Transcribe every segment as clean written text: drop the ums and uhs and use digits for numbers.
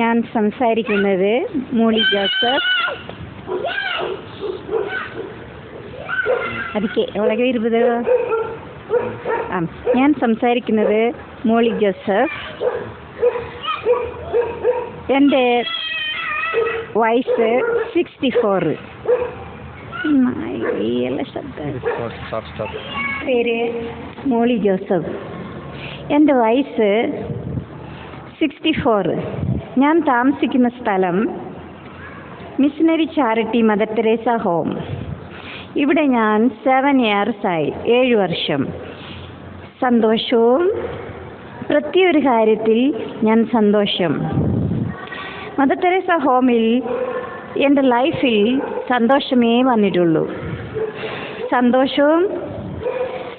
ഞാൻ സംസാരിക്കുന്നത് മോളി ജോസഫ്. ಅದಕ್ಕೆ ಒಳಗೆ ಇರ್ಬೋದು. ഞാൻ സംസാരിക്കുന്നത് മോളി ജോസഫ്. എൻ്റെ വയസ്സ് 64. പേര് മോളി ജോസഫ്. എൻ്റെ വയസ്സ് 64. ഞാൻ താമസിക്കുന്ന സ്ഥലം missionary charity mother Teresa home. ഇവിടെ ഞാൻ 7 years ആയി, 7 വർഷം. സന്തോഷവും പ്രത്യേക കാര്യത്തിൽ ഞാൻ സന്തോഷം. മദർ തെരേസ ഹോമിൽ എൻ്റെ ലൈഫിൽ സന്തോഷമേ വന്നിട്ടുള്ളൂ. സന്തോഷവും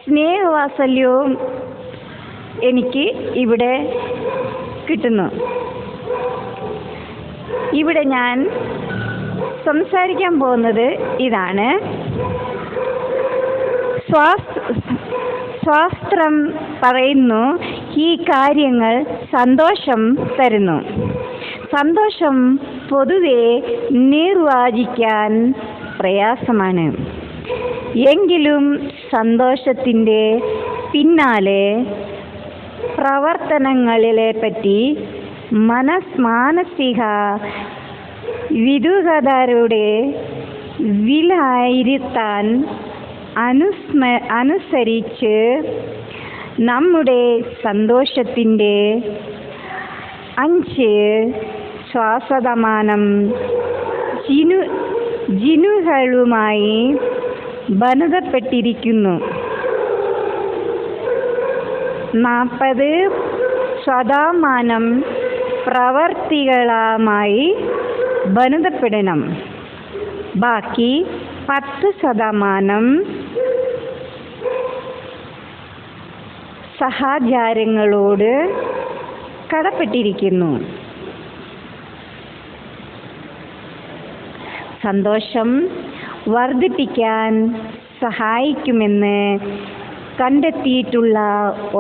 സ്നേഹവാത്സല്യവും എനിക്ക് ഇവിടെ കിട്ടുന്നു. ഇവിടെ ഞാൻ സംസാരിക്കാൻ പോകുന്നത് ഇതാണ്. ശാസ്ത്രം പറയുന്നു ഈ കാര്യങ്ങൾ സന്തോഷം തരുന്നു. സന്തോഷം പൊതുവെ നിർവചിക്കാൻ പ്രയാസമാണ്. എങ്കിലും സന്തോഷത്തിൻ്റെ പിന്നാലെ പ്രവർത്തനങ്ങളെ പറ്റി മാനസിക വിദഗ്ധരുടെ വിലയിരുത്താൻ അനുസരിച്ച് നമ്മുടെ സന്തോഷത്തിൻ്റെ 5% ജീനുകളുമായി ബന്ധപ്പെട്ടിരിക്കുന്നു. 40% പ്രവർത്തികളുമായി ബന്ധപ്പെടണം. ബാക്കി 10% സഹചാരങ്ങളോട് കടപ്പെട്ടിരിക്കുന്നു. സന്തോഷം വർദ്ധിപ്പിക്കാൻ സഹായിക്കുമെന്ന് കണ്ടെത്തിയിട്ടുള്ള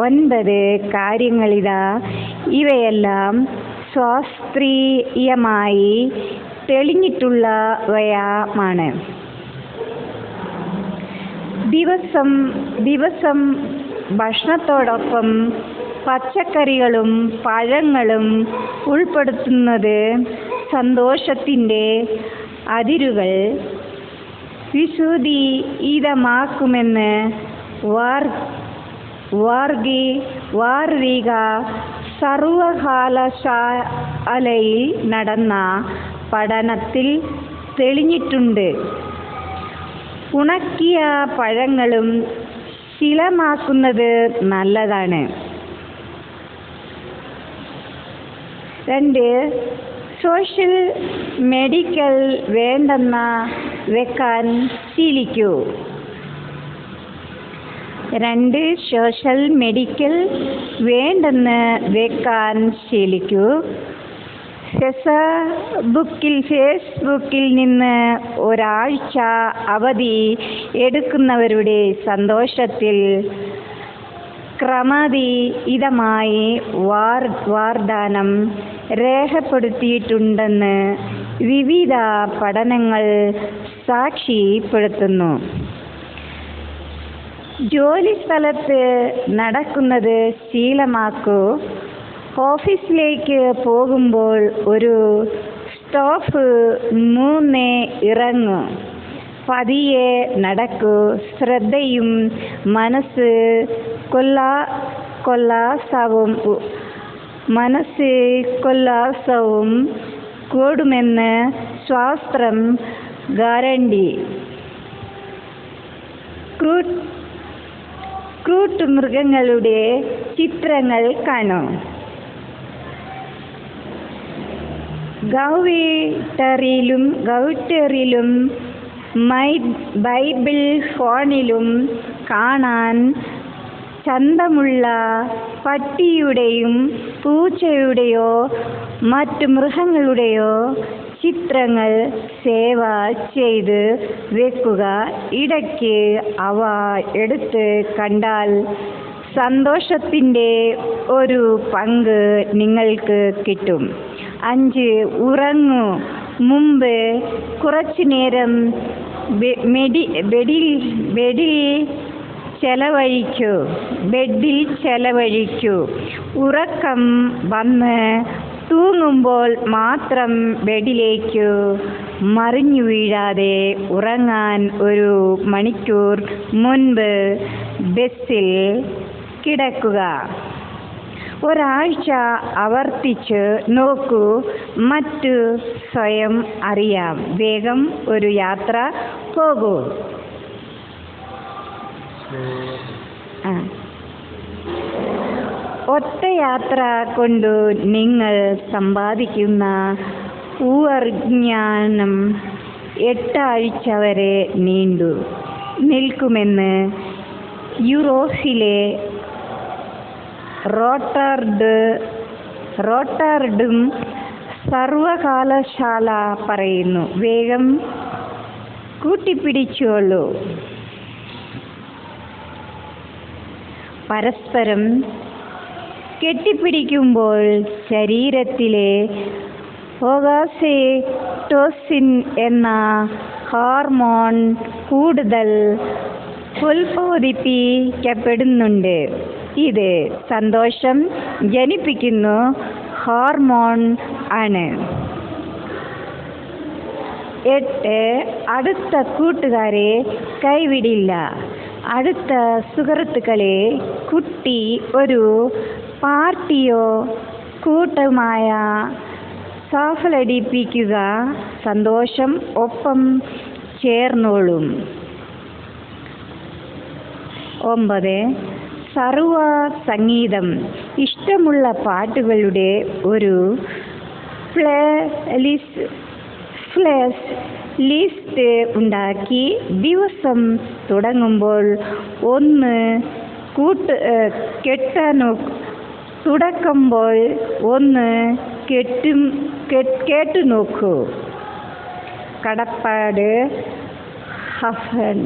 9 കാര്യങ്ങളിതാ. ഇവയെല്ലാം ശാസ്ത്രീയമായി തെളിഞ്ഞിട്ടുള്ളവയാണ്. ദിവസം ഭക്ഷണത്തോടൊപ്പം പച്ചക്കറികളും പഴങ്ങളും ഉൾപ്പെടുത്തുന്നത് സന്തോഷത്തിൻ്റെ അതിരുകൾ വിശുദ്ധീതമാക്കുമെന്ന് വാർഷിക സർവകലാശാലയിൽ നടന്ന പഠനത്തിൽ തെളിഞ്ഞിട്ടുണ്ട്. ഉണക്കിയ പഴങ്ങളും ശീലമാക്കുന്നത് നല്ലതാണ്. 2. സോഷ്യൽ മെഡിക്കൽ വേണ്ടെന്ന് വെക്കാൻ ശീലിക്കൂ. 2. സോഷ്യൽ മെഡിക്കൽ വേണ്ടെന്ന് വെക്കാൻ ശീലിക്കൂ. ഫേസ്ബുക്കിൽ നിന്ന് ഒരാഴ്ച അവധി എടുക്കുന്നവരുടെ സന്തോഷത്തിൽ ക്രമാതീതമായി വർധനം രേഖപ്പെടുത്തിയിട്ടുണ്ടെന്ന് വിവിധ പഠനങ്ങൾ സാക്ഷ്യപ്പെടുത്തുന്നു. ജോലിസ്ഥലത്ത് നടക്കുന്നത് ശീലമാക്കൂ. ഓഫീസിലേക്ക് പോകുമ്പോൾ ഒരു സ്റ്റോപ്പ് 3 ഇറങ്ങൂ. പതിയെ നടക്കൂ. ശ്രദ്ധയും മനസ്സ് കൊല്ലാസവും കൂടുമെന്ന് ശാസ്ത്രം ഗ്യാരണ്ടി. ക്രൂട്ട് മൃഗങ്ങളുടെ ചിത്രങ്ങൾ കാണൂ. ഗൗട്ടറിലും ബൈബിൾ ഫോണിലും കാണാൻ ചന്തമുള്ള പട്ടിയുടെയും പൂച്ചയുടെയോ മറ്റു മൃഗങ്ങളുടെയോ ചിത്രങ്ങൾ സേവ് ചെയ്ത് വെക്കുക. ഇടയ്ക്ക് അവ എടുത്ത് കണ്ടാൽ സന്തോഷത്തിൻ്റെ ഒരു പങ്ക് നിങ്ങൾക്ക് കിട്ടും. 5. ഉറങ്ങൂ. മുമ്പ് കുറച്ചു നേരം ബെഡിൽ ചെലവഴിക്കൂ. ഉറക്കം വന്ന് തൂങ്ങുമ്പോൾ മാത്രം ബെഡിലേക്ക് മറിഞ്ഞു വീഴാതെ ഉറങ്ങാൻ 1 മണിക്കൂർ മുൻപ് ബസ്സിൽ കിടക്കുക. ഒരാഴ്ച ആവർത്തിച്ച് നോക്കൂ. മറ്റു സ്വയം അറിയാം. വേഗം ഒരു യാത്ര പോകൂ. ഒറ്റ യാത്ര കൊണ്ടു നിങ്ങൾ സമ്പാദിക്കുന്ന ഊർജ്ജജ്ഞാനം 8 ആഴ്ച വരെ നീണ്ടു നിൽക്കുമെന്ന് യൂറോപ്പിലെ റോട്ടർഡം സർവകലാശാല പറയുന്നു. വേഗം കൂട്ടിപ്പിടിച്ചോളൂ. പരസ്പരം കെട്ടിപ്പിടിക്കുമ്പോൾ ശരീരത്തിലെ ഓക്സിറ്റോസിൻ എന്ന ഹോർമോൺ കൂടുതൽ ഉൽപ്പാദിപ്പിക്കപ്പെടുന്നുണ്ട്. ഇത് സന്തോഷം ജനിപ്പിക്കുന്ന ഹോർമോൺ ആണ്. 8. അടുത്ത കൂട്ടുകാരെ കൈവിടില്ല. അടുത്ത സുഹൃത്തുക്കളെ കുട്ടി ഒരു പാർട്ടിയോ കൂട്ടമായ സഫലടിപ്പിക്കുക. സന്തോഷം ഒപ്പം ചേർന്നോളും. 9. സർവ സംഗീതം. ഇഷ്ടമുള്ള പാട്ടുകളുടെ ഒരു ലിസ്റ്റ് ഉണ്ടാക്കി ദിവസം തുടങ്ങുമ്പോൾ ഒന്ന് കേട്ടു നോക്കൂ. കടപ്പാട് ഹഫൻ.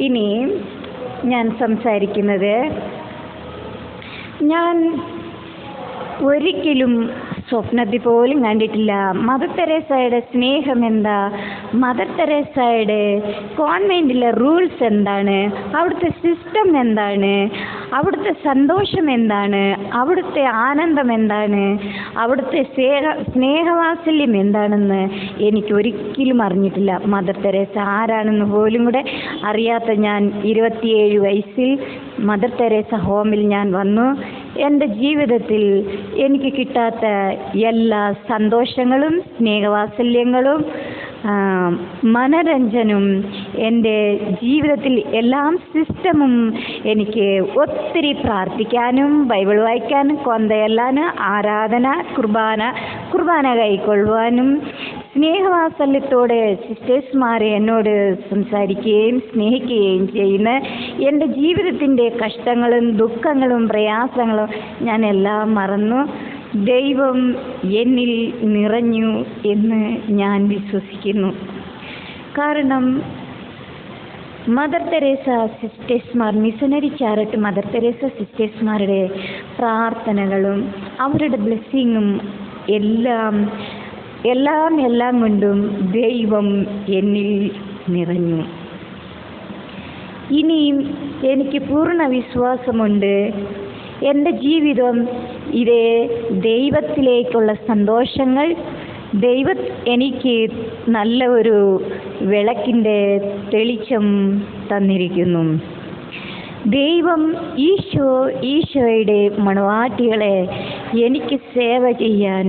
ഇനി ഞാൻ സംസാരിക്കുന്നത്, ഞാൻ ഒരിക്കലും സ്വപ്നത്തിൽ പോലും കണ്ടിട്ടില്ല മദർ തെരേസയുടെ സ്നേഹം എന്താ, മദർ തെരേസയുടെ കോൺവെൻറ്റിലെ റൂൾസ് എന്താണ്, അവിടുത്തെ സിസ്റ്റം എന്താണ്, അവിടുത്തെ സന്തോഷം എന്താണ്, അവിടുത്തെ ആനന്ദം എന്താണ്, അവിടുത്തെ സ്നേഹവാത്സല്യം എന്താണെന്ന് എനിക്ക് ഒരിക്കലും അറിഞ്ഞിട്ടില്ല. മദർ തെരേസ ആരാണെന്ന് പോലും കൂടെ അറിയാത്ത ഞാൻ 27 വയസ്സിൽ മദർ തെരേസ ഹോമിൽ ഞാൻ വന്നു. എൻ്റെ ജീവിതത്തിൽ എനിക്ക് കിട്ടാത്ത എല്ലാ സന്തോഷങ്ങളും സ്നേഹവാത്സല്യങ്ങളും മനരഞ്ജനും എൻ്റെ ജീവിതത്തിൽ എല്ലാം സിസ്റ്റമും എനിക്ക് ഒത്തിരി പ്രാർത്ഥിക്കാനും ബൈബിൾ വായിക്കാനും കൊന്തയെല്ലാനും ആരാധന കുർബാന കൈക്കൊള്ളുവാനും സ്നേഹവാത്സല്യത്തോടെ സിസ്റ്റേഴ്സ്മാരെ എന്നോട് സംസാരിക്കുകയും സ്നേഹിക്കുകയും ചെയ്യുന്ന എൻ്റെ ജീവിതത്തിൻ്റെ കഷ്ടങ്ങളും ദുഃഖങ്ങളും പ്രയാസങ്ങളും ഞാൻ എല്ലാം മറന്നു. ദൈവം എന്നിൽ നിറഞ്ഞു എന്ന് ഞാൻ വിശ്വസിക്കുന്നു. കാരണം മദർ തെരേസ സിസ്റ്റേഴ്സ്മാർ, മിഷനറി ചാരിറ്റി മദർ തെരേസ സിസ്റ്റേഴ്സ്മാരുടെ പ്രാർത്ഥനകളും അവരുടെ ബ്ലെസ്സിങ്ങും എല്ലാം കൊണ്ടും ദൈവം എന്നിൽ നിറഞ്ഞു. ഇനിയും എനിക്ക് പൂർണ്ണ വിശ്വാസമുണ്ട്. എൻ്റെ ജീവിതം ഇതേ ദൈവത്തിലേക്കുള്ള സന്തോഷങ്ങൾ എനിക്ക് നല്ല ഒരു വിളക്കിൻ്റെ തെളിച്ചം തന്നിരിക്കുന്നു. ദൈവം ഈശോയുടെ മണവാട്ടികളെ എനിക്ക് സേവ ചെയ്യാൻ,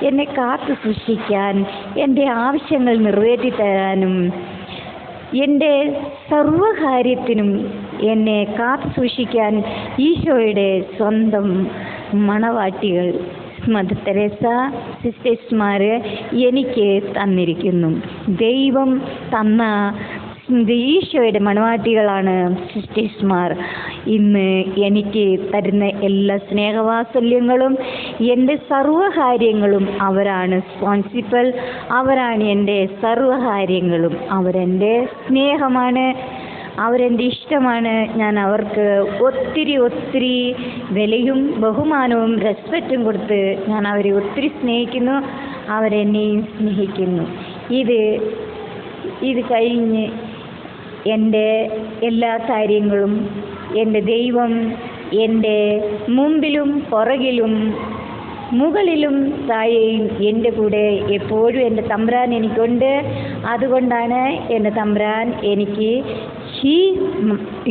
എന്നെ കാത്തു സൂക്ഷിക്കാൻ, എൻ്റെ ആവശ്യങ്ങൾ നിറവേറ്റി തരാനും എൻ്റെ സർവകാര്യത്തിനും എന്നെ കാത്തു സൂക്ഷിക്കാൻ ഈശോയുടെ സ്വന്തം മണവാട്ടികൾ മദർ തെരേസ സിസ്റ്റേഴ്സ്മാർ എനിക്ക് തന്നിരിക്കുന്നു. ദൈവം തന്ന ഈശോയുടെ മണവാട്ടികളാണ് സിസ്റ്റേഴ്സ്മാർ. ഇന്ന് എനിക്ക് തരുന്ന എല്ലാ സ്നേഹവാത്സല്യങ്ങളും എൻ്റെ സർവ്വകാര്യങ്ങളും അവരാണ് റെസ്പോൺസിബിൾ. അവരാണ് എൻ്റെ സർവ്വകാര്യങ്ങളും. അവരെൻ്റെ സ്നേഹമാണ്, അവരെൻ്റെ ഇഷ്ടമാണ്. ഞാൻ അവർക്ക് ഒത്തിരി ഒത്തിരി വിലയും ബഹുമാനവും റെസ്പെക്റ്റും കൊടുത്ത് ഞാൻ അവരെ ഒത്തിരി സ്നേഹിക്കുന്നു. അവരെന്നെയും സ്നേഹിക്കുന്നു. ഇത് കഴിഞ്ഞ് എൻ്റെ എല്ലാ കാര്യങ്ങളും എൻ്റെ ദൈവം എൻ്റെ മുമ്പിലും പുറകിലും മുകളിലും താഴെയും എൻ്റെ കൂടെ എപ്പോഴും എൻ്റെ തമ്പുരാൻ എനിക്കുണ്ട്. അതുകൊണ്ടാണ് എൻ്റെ തമ്പുരാൻ എനിക്ക്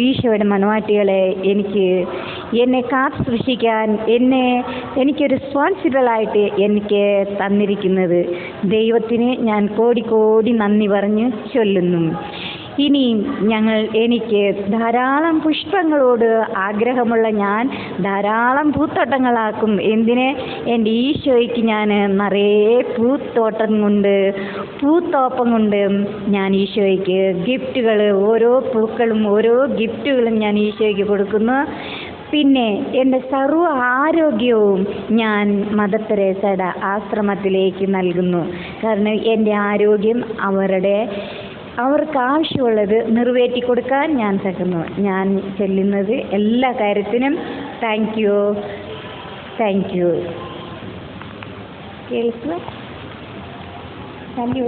ഈശോയുടെ മണവാട്ടികളെ എന്നെ കാത്തു സൂക്ഷിക്കാൻ എനിക്കൊരു റെസ്പോൺസിബിളായിട്ട് എനിക്ക് തന്നിരിക്കുന്നത്. ദൈവത്തിന് ഞാൻ കോടി നന്ദി പറഞ്ഞ് ചൊല്ലുന്നു. ഇനിയും എനിക്ക് ധാരാളം പുഷ്പങ്ങളോട് ആഗ്രഹമുള്ള ഞാൻ ധാരാളം പൂത്തോട്ടങ്ങളാക്കും. എൻ്റെ ഈശോയ്ക്ക് ഞാൻ നിറയെ പൂത്തോപ്പം കൊണ്ട് ഞാൻ ഈശോയ്ക്ക് ഗിഫ്റ്റുകൾ, ഓരോ പൂക്കളും ഓരോ ഗിഫ്റ്റുകളും ഞാൻ ഈശോയ്ക്ക് കൊടുക്കുന്നു. പിന്നെ എൻ്റെ സർവ്വ ആരോഗ്യവും ഞാൻ മദർ തെരേസയുടെ ആശ്രമത്തിലേക്ക് നൽകുന്നു. കാരണം എൻ്റെ ആരോഗ്യം അവർക്ക് ആവശ്യമുള്ളത് നിറവേറ്റി കൊടുക്കാൻ ഞാൻ തക്കുന്നു. ഞാൻ ചെല്ലുന്നത് എല്ലാ കാര്യത്തിനും താങ്ക് യു. കേൾക്കുക തല്ലി